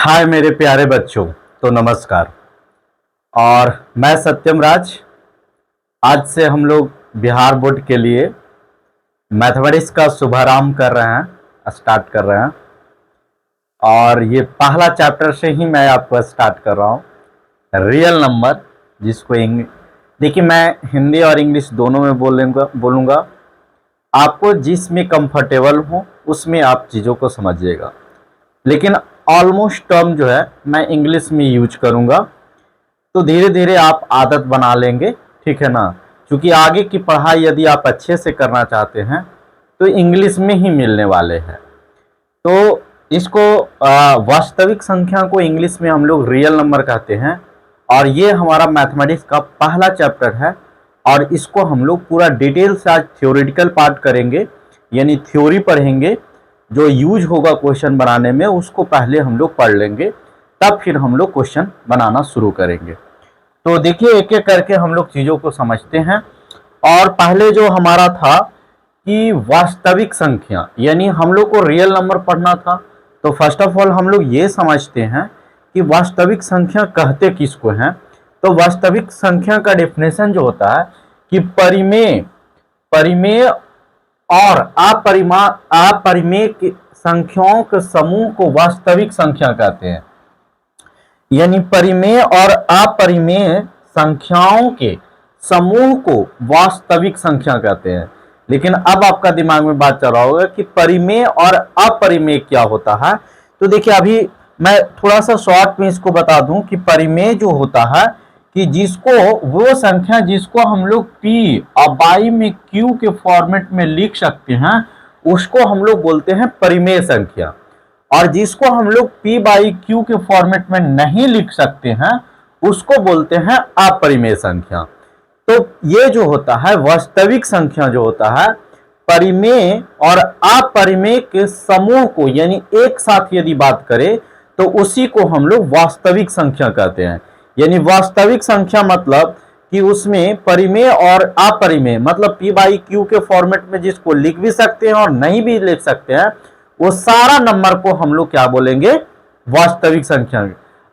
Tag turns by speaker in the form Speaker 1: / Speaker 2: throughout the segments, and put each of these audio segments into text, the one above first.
Speaker 1: हाय मेरे प्यारे बच्चों, तो नमस्कार। और मैं सत्यम राज। आज से हम लोग बिहार बोर्ड के लिए मैथमेटिक्स का शुभारंभ कर रहे हैं, स्टार्ट कर रहे हैं। और ये पहला चैप्टर से ही मैं आपको स्टार्ट कर रहा हूँ, रियल नंबर, जिसको देखिए मैं हिंदी और इंग्लिश दोनों में बोलूँगा। आपको जिसमें कंफर्टेबल हो उसमें आप चीज़ों को समझिएगा, लेकिन ऑलमोस्ट टर्म जो है मैं इंग्लिश में यूज करूंगा, तो धीरे धीरे आप आदत बना लेंगे, ठीक है ना। क्योंकि आगे की पढ़ाई यदि आप अच्छे से करना चाहते हैं तो इंग्लिश में ही मिलने वाले हैं। तो इसको वास्तविक संख्या को इंग्लिश में हम लोग रियल नंबर कहते हैं, और ये हमारा मैथमेटिक्स का पहला चैप्टर है। और इसको हम लोग पूरा डिटेल से आज थ्योरेटिकल पार्ट करेंगे, यानी थ्योरी पढ़ेंगे। जो यूज होगा क्वेश्चन बनाने में उसको पहले हम लोग पढ़ लेंगे, तब फिर हम लोग क्वेश्चन बनाना शुरू करेंगे। तो देखिए एक एक करके हम लोग चीज़ों को समझते हैं। और पहले जो हमारा था कि वास्तविक संख्या, यानी हम लोग को रियल नंबर पढ़ना था। तो फर्स्ट ऑफ ऑल हम लोग ये समझते हैं कि वास्तविक संख्या कहते किसको हैं। तो वास्तविक संख्या का डेफिनेशन जो होता है कि परिमेय और अपरिमेय की संख्याओं के समूह को वास्तविक संख्या कहते हैं। यानी परिमेय और अपरिमेय संख्याओं के समूह को वास्तविक संख्या कहते हैं। लेकिन अब आपका दिमाग में बात चल रहा होगा कि परिमेय और अपरिमेय क्या होता है। तो देखिए अभी मैं थोड़ा सा शॉर्ट में इसको बता दूं कि परिमेय जो होता है कि जिसको वो संख्या जिसको हम लोग p और बाई में q के फॉर्मेट में लिख सकते हैं उसको हम लोग बोलते हैं परिमेय संख्या। और जिसको हम लोग p बाई q के फॉर्मेट में नहीं लिख सकते हैं उसको बोलते हैं अपरिमेय संख्या। तो ये जो होता है वास्तविक संख्या जो होता है परिमेय और अपरिमेय के समूह को, यानी एक साथ यदि बात करें तो उसी को हम लोग वास्तविक संख्या कहते हैं। यानी वास्तविक संख्या मतलब कि उसमें परिमेय और अपरिमेय मतलब p बाई q के फॉर्मेट में जिसको लिख भी सकते हैं और नहीं भी लिख सकते हैं, वो सारा नंबर को हम लोग क्या बोलेंगे, वास्तविक संख्या।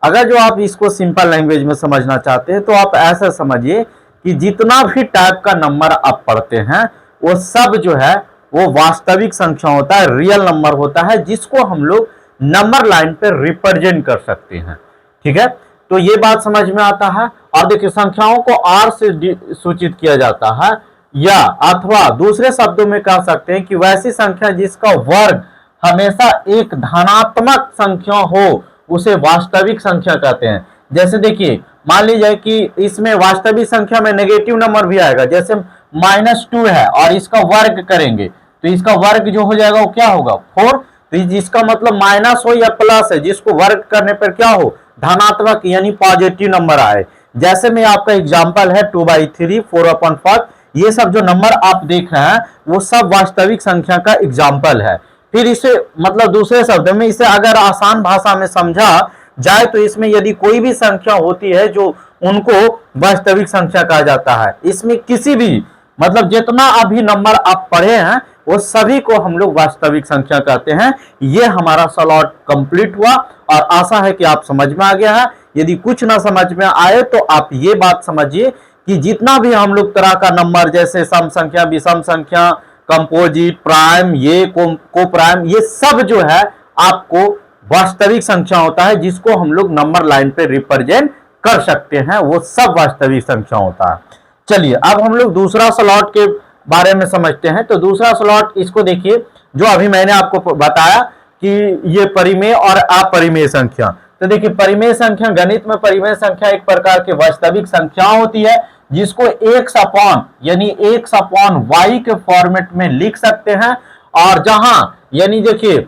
Speaker 1: अगर जो आप इसको सिंपल लैंग्वेज में समझना चाहते हैं तो आप ऐसा समझिए कि जितना भी टाइप का नंबर आप पढ़ते हैं वो सब जो है वो वास्तविक संख्या होता है, रियल नंबर होता है, जिसको हम लोग नंबर लाइन पे रिप्रेजेंट कर सकते हैं। ठीक है, तो ये बात समझ में आता है। और देखिए संख्याओं को r से सूचित किया जाता है, या अथवा दूसरे शब्दों में कह सकते हैं कि वैसी संख्या जिसका वर्ग हमेशा एक धनात्मक संख्या हो उसे वास्तविक संख्या कहते हैं। जैसे देखिए मान लीजिए कि इसमें वास्तविक संख्या में नेगेटिव नंबर भी आएगा, जैसे -2 है और इसका वर्ग करेंगे तो इसका वर्ग जो हो जाएगा वो क्या होगा, 4। तो जिसका मतलब माइनस हो या प्लस है, जिसको वर्ग करने पर क्या हो, धनात्मक यानी पॉजिटिव नंबर आए। जैसे में आपका एग्जांपल है 2/3, 4/5, ये सब जो नंबर आप देख रहे हैं वो सब वास्तविक संख्या का एग्जांपल है। फिर इसे मतलब दूसरे शब्द में इसे अगर आसान भाषा में समझा जाए तो इसमें यदि कोई भी संख्या होती है जो उनको वास्तविक संख्या कहा जाता है। इसमें किसी भी मतलब जितना अभी नंबर आप पढ़े हैं वो सभी को हम लोग वास्तविक संख्या कहते हैं। ये हमारा स्लॉट कंप्लीट हुआ और आशा है कि आप समझ में आ गया है। यदि कुछ ना समझ में आए तो आप ये बात समझिए कि जितना भी हम लोग तरह का नंबर जैसे सम संख्या, विषम संख्या, कंपोजिट, प्राइम, ये को प्राइम, ये सब जो है आपको वास्तविक संख्या होता है, जिसको हम लोग नंबर लाइन पे रिप्रेजेंट कर सकते हैं, वो सब वास्तविक संख्या होता है। चलिए अब हम लोग दूसरा स्लॉट के बारे में समझते हैं। तो दूसरा स्लॉट इसको देखिए, जो अभी मैंने आपको बताया कि ये परिमेय और अपरिमेय संख्या। तो देखिए परिमेय संख्या, गणित में परिमेय संख्या एक प्रकार की वास्तविक संख्या होती है जिसको x अपॉन यानी x अपॉन y के फॉर्मेट में लिख सकते हैं। और जहां यानी देखिए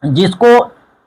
Speaker 1: जिसको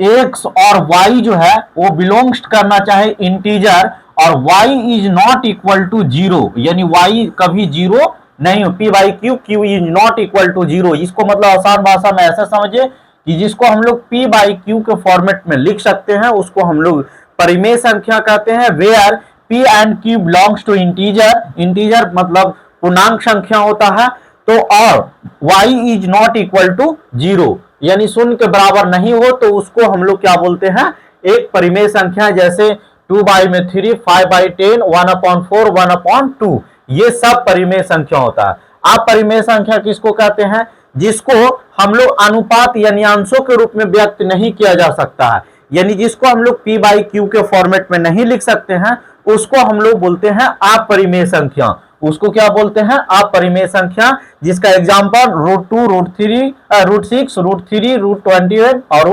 Speaker 1: x और y जो है वो बिलोंग्स करना चाहे इंटीजर और y is not equal to 0, यानी y कभी 0 नहीं हो, p by q is not equal to 0। इसको मतलब आसान भाषा में ऐसा समझिए कि जिसको हम लोग p बाई q के फॉर्मेट में लिख सकते हैं उसको हम लोग परिमेय संख्या कहते हैं। Where p and q belongs to integer मतलब पूर्णांक संख्या होता है। तो और y is not equal to 0 यानी शून्य के बराबर नहीं हो तो उसको हम लोग क्या बोलते हैं, एक परिमेय संख्या है, जैसे 2 में 3, 5/10, 1/4, 1/2, ये सब परिमेय संख्या होता है। आप परिमेय संख्या किसको कहते हैं? जिसको हम लोग अनुपात यानी अंशों के रूप में व्यक्त नहीं किया जा सकता है, यानी जिसको हम लोग p/q के फॉर्मेट में नहीं लिख सकते हैं, उसको हम लोग बोलते हैं अपरिमेय संख्या। उसको क्या बोलते हैं? अपरिमेय संख्या, जिसका एग्जांपल √2, √3, √6, √3, √28 और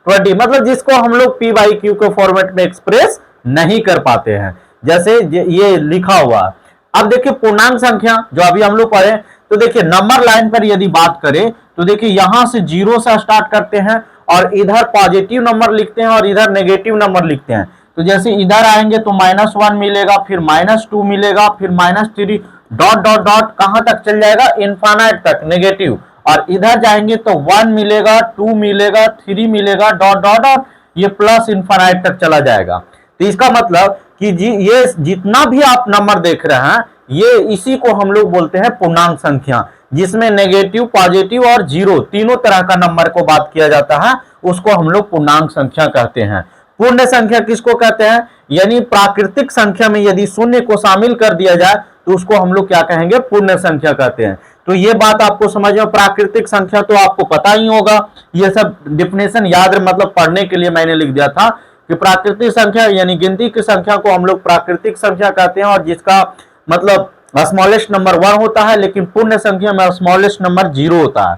Speaker 1: √20, मतलब जिसको हम लोग p/q के फॉर्मेट में एक्सप्रेस नहीं कर पाते हैं, जैसे ये लिखा हुआ। अब देखिए पूर्णांक संख्या जो अभी हम लोग पढ़े, तो देखिए नंबर लाइन पर यदि बात करें तो देखिए यहां से 0 से स्टार्ट करते हैं और इधर पॉजिटिव नंबर लिखते हैं और इधर नेगेटिव नंबर लिखते हैं। तो जैसे इधर आएंगे तो -1 मिलेगा, फिर -2 मिलेगा, फिर -3, डॉट डॉट डॉट कहां तक चल जाएगा? इनफाइनाइट तक नेगेटिव। और इधर जाएंगे तो 1 मिलेगा, 2 मिलेगा, 3 मिलेगा, डॉट डॉट डॉट, ये प्लस इनफाइनाइट तक चला जाएगा। तो इसका मतलब कि ये जितना भी आप नंबर देख रहे हैं, ये इसी को हम लोग बोलते हैं पूर्णांक संख्या, जिसमें नेगेटिव, पॉजिटिव और जीरो तीनों तरह का नंबर को बात किया जाता है, उसको हम लोग पूर्णांक संख्या कहते हैं। पूर्ण संख्या किसको कहते हैं? यानी प्राकृतिक संख्या में यदि शून्य को शामिल कर दिया जाए तो उसको हम लोग क्या कहेंगे? पूर्ण संख्या कहते हैं। तो ये बात आपको समझ में, प्राकृतिक संख्या तो आपको पता ही होगा, ये सब डिफिनेशन याद मतलब पढ़ने के लिए मैंने लिख दिया था कि प्राकृतिक संख्या यानी गिनती की संख्या को हम लोग प्राकृतिक संख्या कहते हैं, और जिसका मतलब स्मॉलेस्ट नंबर 1 होता है, लेकिन पूर्ण संख्या में स्मॉलेस्ट नंबर 0 होता है।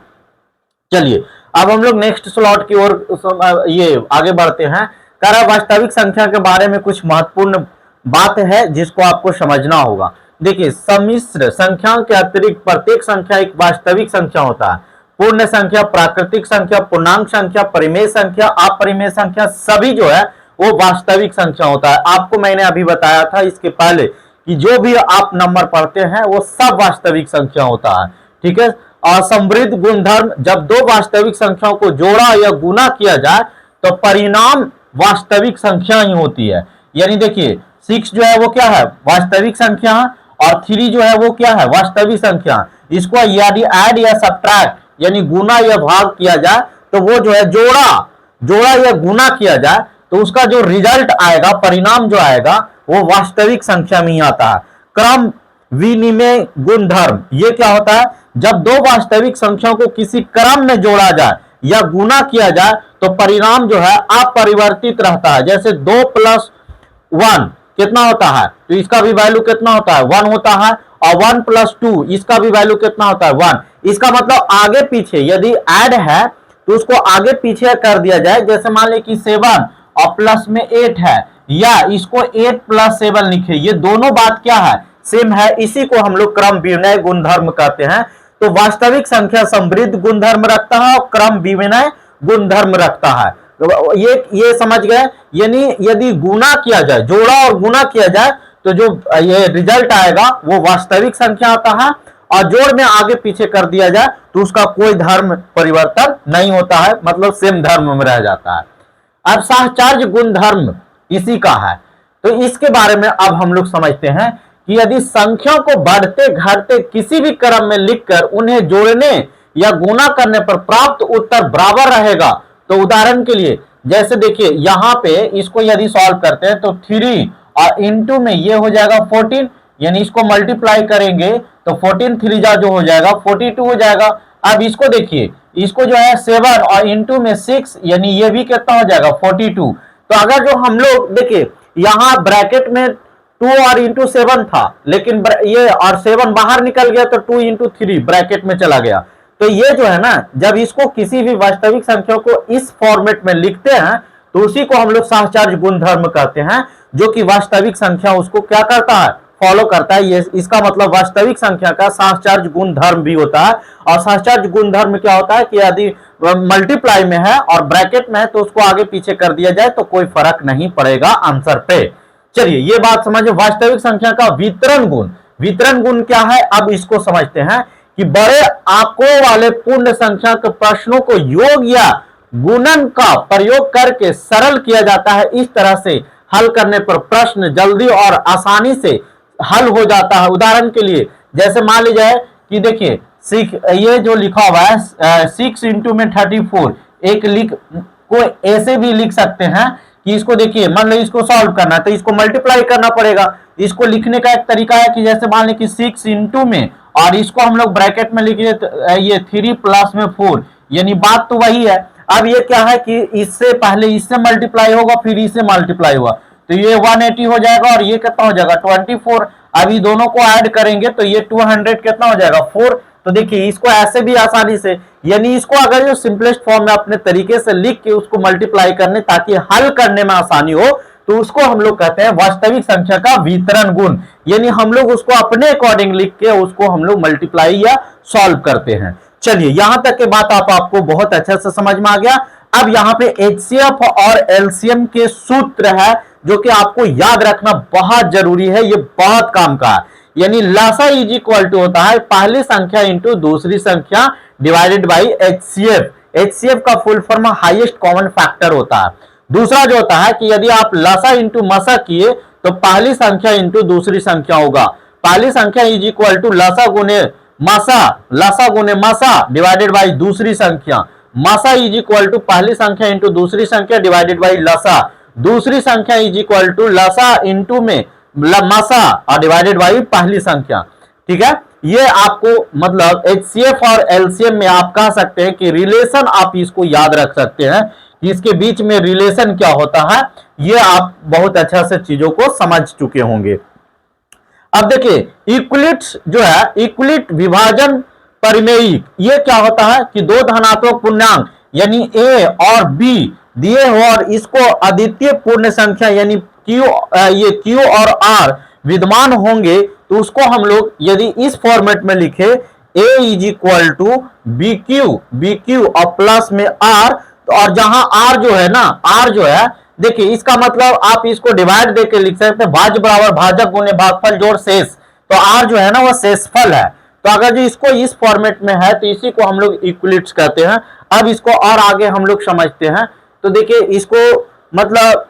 Speaker 1: चलिए अब हम लोग नेक्स्ट स्लॉट की ओर ये आगे बढ़ते हैं। कह रहा वास्तविक संख्या के बारे में कुछ महत्वपूर्ण बात है जिसको आपको समझना होगा। देखिए सम्मिश्र संख्या के अतिरिक्त प्रत्येक संख्या एक वास्तविक संख्या होता है। पूर्ण संख्या, प्राकृतिक संख्या, पूर्णांक संख्या, परिमेय संख्या, अपरिमेय संख्या, सभी जो है वो वास्तविक संख्या होता है। आपको मैंने अभी बताया था इसके पहले कि जो भी आप नंबर पढ़ते हैं वो सब वास्तविक संख्या होता है, ठीक है। और समृद्ध गुणधर्म, जब दो वास्तविक संख्याओं को जोड़ा या गुना किया जाए तो परिणाम वास्तविक संख्या ही होती है। यानी देखिए 6 जो है वो क्या है? वास्तविक संख्या, और 3 जो है वो क्या है? वास्तविक संख्या। इसको यदि ऐड या सब्ट्रैक्ट यानी गुना या भाग किया जाए तो वो जो है जोड़ा या गुना किया जाए तो उसका जो रिजल्ट आएगा, परिणाम जो आएगा वो वास्तविक संख्या में ही आता है। क्रम विनिमय गुणधर्म, ये क्या होता है? जब दो वास्तविक संख्याओं को किसी क्रम में जोड़ा जाए या गुना किया जाए तो परिणाम जो है अपरिवर्तित रहता है। जैसे 2 + 1 कितना होता है? तो इसका भी वैल्यू कितना होता है? 1 होता है। और 1 + 2 इसका भी वैल्यू कितना होता है? 1। इसका मतलब आगे पीछे यदि ऐड है तो उसको आगे पीछे कर दिया जाए। जैसे मान लीजिए कि 7 और प्लस में 8 है, या इसको 8 + 7 लिखे, ये दोनों बात क्या है? सेम है। इसी को हम लोग क्रम विनिमय गुणधर्म कहते हैं। तो वास्तविक संख्या समृद्ध गुणधर्म रखता है और क्रम विनिमय गुणधर्म रखता है। तो ये समझ गए। यानी यदि गुना किया जाए, जोड़ा और गुना किया जाए तो जो ये रिजल्ट आएगा वो वास्तविक संख्या आता है, और जोड़ में आगे पीछे कर दिया जाए तो उसका कोई धर्म परिवर्तन नहीं होता है, मतलब सेम धर्म में रह जाता है। अब साहचर्य गुणधर्म इसी का है। तो इसके बारे में अब हम लोग समझते हैं कि यदि संख्याओं को बढ़ते घटते किसी भी क्रम में लिखकर उन्हें जोड़ने या गुना करने पर प्राप्त उत्तर बराबर रहेगा, तो उदाहरण के लिए जैसे देखिए यहां पे इसको यदि सॉल्व करते हैं तो 3 और इंटू में ये हो जाएगा 14, यानी इसको मल्टीप्लाई करेंगे तो 14 3 जो हो जाएगा 42 हो जाएगा। अब इसको देखिए, इसको जो है 7 और इंटू में 6, यानी ये भी कितना हो जाएगा? 42। तो अगर जो हम लोग देखिए यहां ब्रैकेट में 2 और इंटू 7 था, लेकिन ये और 7 बाहर निकल गया तो 2 × 3 ब्रैकेट में चला गया। तो ये जो है ना, जब इसको किसी भी वास्तविक संख्या को इस फॉर्मेट में लिखते हैं तो उसी को हम लोग साहचर्य गुणधर्म कहते हैं, जो कि वास्तविक संख्या उसको क्या करता है? फॉलो करता है। ये इसका मतलब वास्तविक संख्या का साहचर्य गुणधर्म भी होता है। और साहचर्य गुणधर्म क्या होता है कि यदि मल्टीप्लाई में है और ब्रैकेट में है तो उसको आगे पीछे कर दिया जाए तो कोई फर्क नहीं पड़ेगा आंसर पे। चलिए ये बात समझे। वास्तविक संख्या का वितरण गुण, वितरण गुण क्या है? अब इसको समझते हैं कि बड़े आंकों वाले पूर्ण संख्या के प्रश्नों को योग या गुणन का प्रयोग करके सरल किया जाता है। इस तरह से हल करने पर प्रश्न जल्दी और आसानी से हल हो जाता है। उदाहरण के लिए जैसे मान लीजिए कि देखिए ये जो लिखा हुआ है 6 × में 34, एक लिख को ऐसे भी लिख सकते हैं कि इसको देखिए, मान लो इसको सॉल्व करना है तो इसको मल्टीप्लाई करना पड़ेगा। इसको लिखने का एक तरीका है कि जैसे मान लें कि 6 इंटू में, और इसको हम लोग ब्रैकेट में लिखिए ये 3 प्लस में 4, यानी बात तो वही है। अब ये क्या है कि इससे पहले इससे मल्टीप्लाई होगा, फिर इससे मल्टीप्लाई हुआ, तो ये 180 हो जाएगा, और ये कितना हो जाएगा 24। अभी दोनों को ऐड करेंगे तो ये 200 कितना हो जाएगा 4। तो देखिए इसको ऐसे भी आसानी से, यानी इसको अगर जो सिंपलेस्ट फॉर्म में अपने तरीके से लिख के उसको मल्टीप्लाई करने ताकि हल करने में आसानी हो, तो उसको हम लोग कहते हैं वास्तविक संख्या का वितरण गुण। यानी हम लोग उसको अपने अकॉर्डिंग लिख के उसको हम लोग मल्टीप्लाई या सॉल्व करते हैं। चलिए यहां तक के बात आपको बहुत अच्छे से समझ में आ गया। अब यहाँ पे एचसीएफ और एलसीएम के सूत्र है जो कि आपको याद रखना बहुत जरूरी है, ये बहुत काम का है। यानी लासा इज इक्वल टू होता है पहली संख्या इंटू दूसरी संख्या डिवाइडेड बाई एचसीएफ। एचसीएफ का full form highest common factor होता है। दूसरा जो होता है कि यदि आप लासा इंटू मसा किए तो पहली संख्या इंटू दूसरी संख्या होगा। पहली संख्या इज इक्वल टू लासा गुने मासा, लासा गुने मासा डिवाइडेड बाई दूसरी संख्या। मासा इज इक्वल टू पहली संख्या इंटू दूसरी संख्या डिवाइडेड बाई लासा। दूसरी संख्या इज इक्वल टू लासा इंटू में मासा और डिवाइडेड बाई पहली संख्या। ठीक है, ये आपको मतलब एचसीएफ और एलसीएम में आप कह सकते हैं कि रिलेशन, आप इसको याद रख सकते हैं कि इसके बीच में रिलेशन क्या होता है, ये आप बहुत अच्छा से चीजों को समझ चुके होंगे। अब देखिए इक्विलिट जो है, इक्विलिट विभाजन परिमेयिक, ये क्या होता है कि दो धनात्मक पूर्णांक यानी ए और बी दिए हो और इसको अद्वितीय पूर्ण संख्या यानी क्यू, ये क्यू और आर विद्यमान होंगे, तो उसको हम लोग यदि इस फॉर्मेट में लिखे a is equal to b q और प्लस में आर, तो और जहां आर जो है ना, आर जो है देखिए इसका मतलब आप इसको डिवाइड देके लिख सकते हैं, भाज्य बराबर भाजक गुने भागफल जोड़ शेष। तो आर जो है ना वो शेषफल है। तो अगर जो इसको इस फॉर्मेट में है तो इसी को हम लोग इक्विलिट्स कहते हैं। अब इसको और आगे हम लोग समझते हैं। तो देखिए इसको मतलब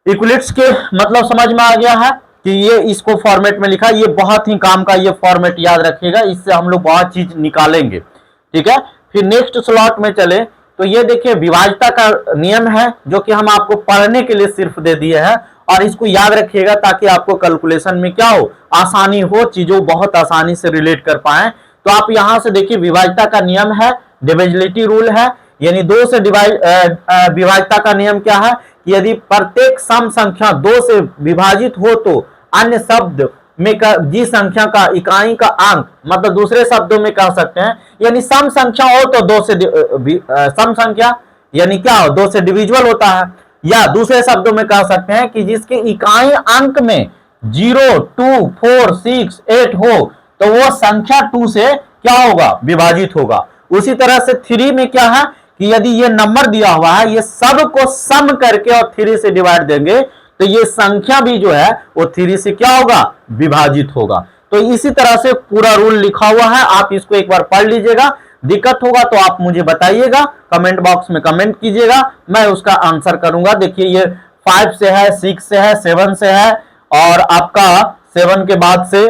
Speaker 1: इक्विलिट्स के मतलब समझ में आ गया है कि ये इसको फॉर्मेट में लिखा, ये बहुत ही काम का ये फॉर्मेट याद रखिएगा, इससे हम लोग बहुत चीज निकालेंगे। ठीक है, फिर नेक्स्ट स्लॉट में चले तो ये देखिए विभाज्यता का नियम है जो कि हम आपको पढ़ने के लिए सिर्फ दे दिए हैं, और इसको याद रखिएगा ताकि आपको कैलकुलेशन में क्या हो, आसानी हो, चीजों बहुत आसानी से रिलेट कर पाए। तो आप यहां से देखिए विभाज्यता का नियम है, डिविजिबिलिटी रूल है, यानी दो से विभाज्यता का नियम क्या है कि यदि प्रत्येक सम संख्या दो से विभाजित हो तो अन्य शब्द में जी संख्या का इकाई का अंक, मतलब दूसरे शब्दों में कह सकते हैं यानी सम संख्या हो तो दो से सम संख्या यानी क्या हो, दो से डिविजिबल होता है, या दूसरे शब्दों में कह सकते हैं कि जिसके इकाई अंक में 0, 2, 4, 6, 8 हो तो वो संख्या 2 से क्या होगा, विभाजित होगा। उसी तरह से 3 में क्या है कि यदि ये नंबर दिया हुआ है, ये सब को सम करके और 3 से डिवाइड देंगे तो ये संख्या भी जो है वो 3 से क्या होगा, विभाजित होगा। तो इसी तरह से पूरा रूल लिखा हुआ है, आप इसको एक बार पढ़ लीजिएगा। दिक्कत होगा तो आप मुझे बताइएगा, कमेंट बॉक्स में कमेंट कीजिएगा, मैं उसका आंसर करूंगा। देखिए ये 5 से है, 6 से है, 7 से है, और आपका 7 के बाद से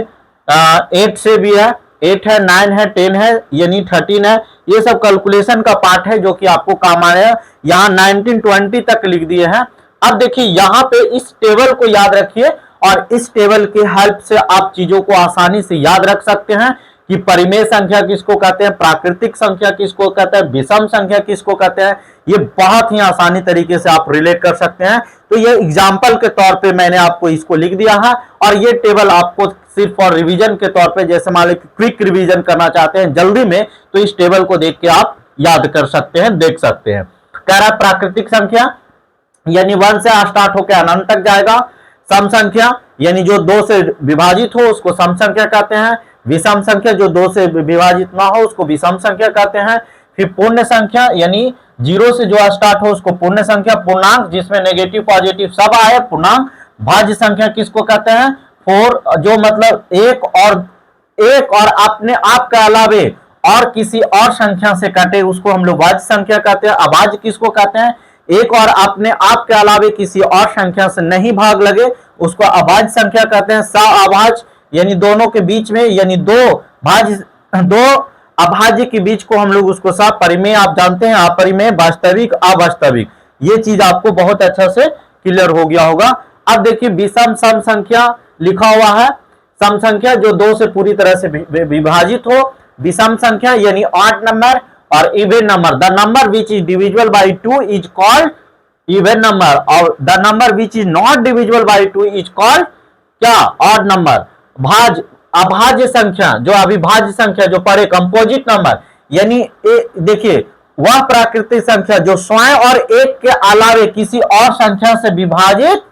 Speaker 1: 8 से भी है, 8 है, 9 है, 10 है, यानी 13 है। ये सब कैलकुलेशन का पार्ट है जो कि आपको काम आया। यहाँ 1920 तक लिख दिए हैं। अब देखिए यहाँ पे इस टेबल को याद रखिए, और इस टेबल की हेल्प से आप चीजों को आसानी से याद रख सकते हैं कि परिमेय संख्या किसको कहते हैं, प्राकृतिक संख्या किसको कहते हैं, विषम संख्या किसको कहते हैं। ये बहुत ही आसानी तरीके से आप रिलेट कर सकते हैं। तो ये एग्जाम्पल के तौर पे मैंने आपको इसको लिख दिया है, और ये टेबल आपको सिर्फ और रिवीजन के तौर पे, जैसे मान लो क्विक रिवीजन करना चाहते हैं जल्दी में, तो इस टेबल को देख के आप याद कर सकते हैं, देख सकते हैं। कह रहा है प्राकृतिक संख्या यानी 1 से स्टार्ट होकर अनंत तक जाएगा। सम संख्या यानी जो 2 से विभाजित हो उसको सम संख्या कहते हैं। विषम संख्या जो 2 से विभाजित ना हो उसको विषम संख्या कहते हैं। फिर पूर्ण संख्या यानी 0 से जो स्टार्ट हो उसको पूर्ण संख्या। पूर्णांक जिसमें नेगेटिव पॉजिटिव सब आए पूर्णांक। भाज्य संख्या किसको कहते हैं, 4 जो मतलब एक और अपने आप के अलावे और किसी और संख्या से कटे उसको हम लोग भाज्य संख्या कहते हैं। अभाज्य किसको कहते हैं, एक और अपने आप के अलावे किसी और संख्या से नहीं भाग लगे उसको अभाज्य संख्या कहते हैं। अभाज्य यानी दोनों के बीच में, यानी दो अभाज्य के बीच को हम लोग उसको परिमेय, आप जानते हैं अपरिमेय, वास्तविक, अवास्तविक, ये चीज आपको बहुत अच्छा से क्लियर हो गया होगा। अब देखिए विषम सम संख्या लिखा हुआ है, सम संख्या जो 2 से पूरी तरह से विभाजित हो, विषम संख्या यानी ऑड नंबर, और even number the number which is divisible by 2 is called even number, और the number which is not divisible by 2 is called क्या, ऑड नंबर। भाज अभाज्य संख्या, जो अविभाज्य संख्या जो पढ़े कंपोजिट नंबर, यानी देखिए वह प्राकृतिक संख्या जो स्वयं और एक के अलावे किसी और संख्या से विभाजित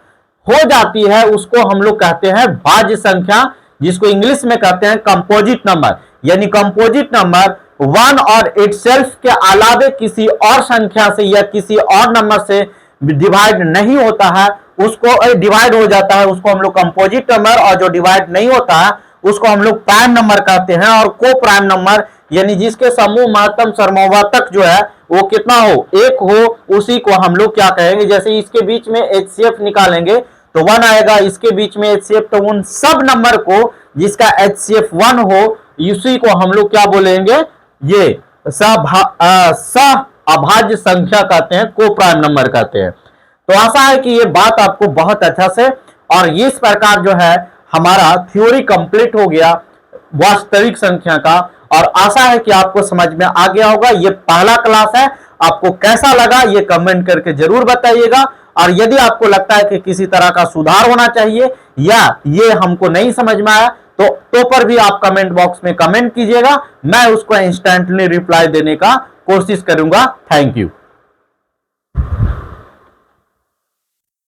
Speaker 1: हो जाती है उसको हम लोग कहते हैं भाज्य संख्या, जिसको इंग्लिश में कहते हैं कंपोजिट नंबर। यानी कंपोजिट नंबर वन और इटसेल्फ के अलावे किसी और संख्या से या किसी और नंबर से डिवाइड नहीं होता है, उसको डिवाइड हो जाता है, उसको हम लोग कंपोजिट नंबर, और जो डिवाइड नहीं होता है उसको हम लोग प्राइम नंबर कहते हैं। और को प्राइम नंबर यानी जिसके समूह महत्तम सर्वोत्तक जो है वो कितना हो, एक हो, उसी को हम लोग क्या कहेंगे। जैसे इसके बीच में HCF निकालेंगे तो 1 आएगा, इसके बीच में HCF, तो उन सब नंबर को जिसका HCF 1 हो उसी को हम लोग क्या बोलेंगे, ये अभाज्य संख्या कहते हैं, को प्राइम नंबर कहते हैं। तो आशा है कि ये बात आपको बहुत अच्छा से, और इस प्रकार जो है हमारा थ्योरी कंप्लीट हो गया वास्तविक संख्या का, और आशा है कि आपको समझ में आ गया होगा। ये पहला क्लास है, आपको कैसा लगा ये कमेंट करके जरूर बताइएगा। और यदि आपको लगता है कि किसी तरह का सुधार होना चाहिए या ये हमको नहीं समझ में आया तो पर भी आप कमेंट बॉक्स में कमेंट कीजिएगा, मैं उसको इंस्टेंटली रिप्लाई देने का कोशिश करूंगा। Thank you.